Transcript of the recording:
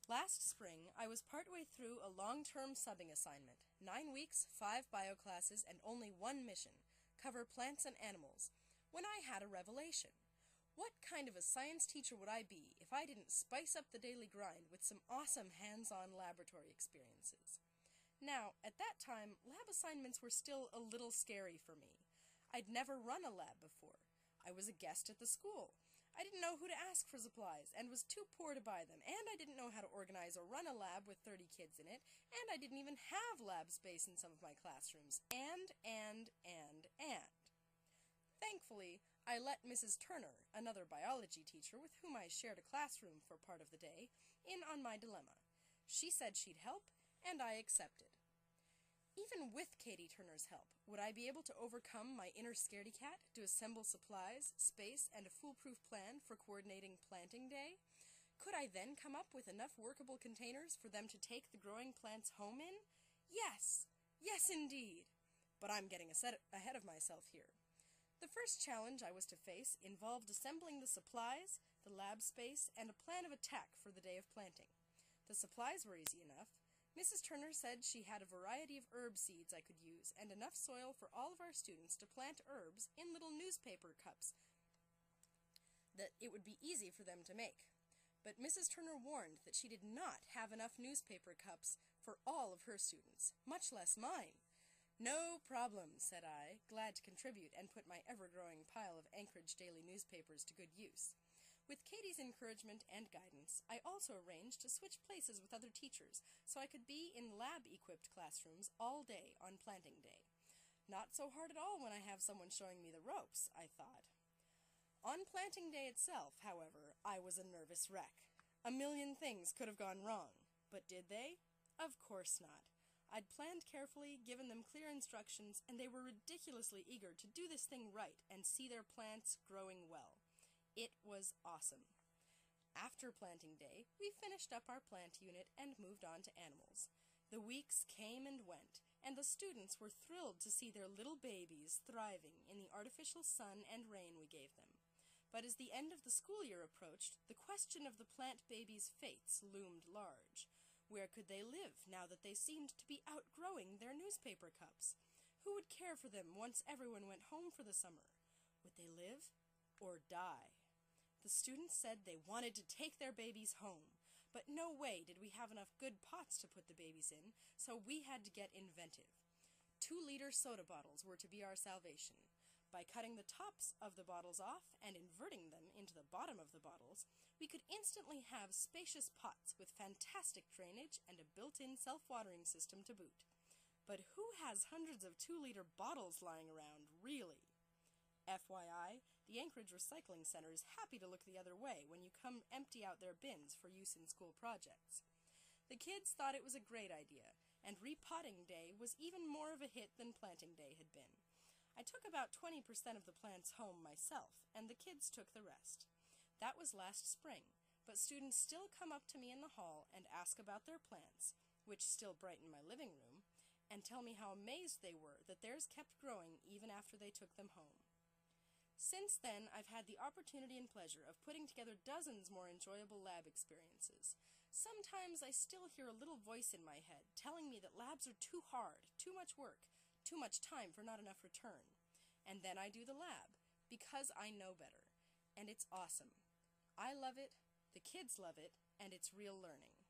Last spring, I was partway through a long-term subbing assignment. 9 weeks, 5 bio classes, and only one mission: cover plants and animals, when I had a revelation. What kind of a science teacher would I be if I didn't spice up the daily grind with some awesome hands-on laboratory experiences? Now, at that time, lab assignments were still a little scary for me. I'd never run a lab before. I was a guest at the school. I didn't know who to ask for supplies, and was too poor to buy them, and I didn't know how to organize or run a lab with 30 kids in it, and I didn't even have lab space in some of my classrooms, and. Thankfully, I let Mrs. Turner, another biology teacher with whom I shared a classroom for part of the day, in on my dilemma. She said she'd help, and I accepted. Even with Katie Turner's help, would I be able to overcome my inner scaredy-cat to assemble supplies, space, and a foolproof plan for coordinating planting day? Could I then come up with enough workable containers for them to take the growing plants home in? Yes! Yes, indeed! But I'm getting ahead of myself here. The first challenge I was to face involved assembling the supplies, the lab space, and a plan of attack for the day of planting. The supplies were easy enough. Mrs. Turner said she had a variety of herb seeds I could use, and enough soil for all of our students to plant herbs in little newspaper cups that it would be easy for them to make. But Mrs. Turner warned that she did not have enough newspaper cups for all of her students, much less mine. "No problem," said I, glad to contribute and put my ever-growing pile of Anchorage daily newspapers to good use. With Katie's encouragement and guidance, I also arranged to switch places with other teachers so I could be in lab-equipped classrooms all day on planting day. Not so hard at all when I have someone showing me the ropes, I thought. On planting day itself, however, I was a nervous wreck. A million things could have gone wrong. But did they? Of course not. I'd planned carefully, given them clear instructions, and they were ridiculously eager to do this thing right and see their plants growing well. It was awesome. After planting day, we finished up our plant unit and moved on to animals. The weeks came and went, and the students were thrilled to see their little babies thriving in the artificial sun and rain we gave them. But as the end of the school year approached, the question of the plant babies' fates loomed large. Where could they live now that they seemed to be outgrowing their newspaper cups? Who would care for them once everyone went home for the summer? Would they live or die? The students said they wanted to take their babies home, but no way did we have enough good pots to put the babies in, so we had to get inventive. 2-liter soda bottles were to be our salvation. By cutting the tops of the bottles off and inverting them into the bottom of the bottles, we could instantly have spacious pots with fantastic drainage and a built-in self-watering system to boot. But who has hundreds of 2-liter bottles lying around, really? FYI, the Anchorage Recycling Center is happy to look the other way when you come empty out their bins for use in school projects. The kids thought it was a great idea, and repotting day was even more of a hit than planting day had been. I took about 20% of the plants home myself, and the kids took the rest. That was last spring, but students still come up to me in the hall and ask about their plants, which still brighten my living room, and tell me how amazed they were that theirs kept growing even after they took them home. Since then, I've had the opportunity and pleasure of putting together dozens more enjoyable lab experiences. Sometimes I still hear a little voice in my head telling me that labs are too hard, too much work, too much time for not enough return. And then I do the lab, because I know better. And it's awesome. I love it, the kids love it, and it's real learning.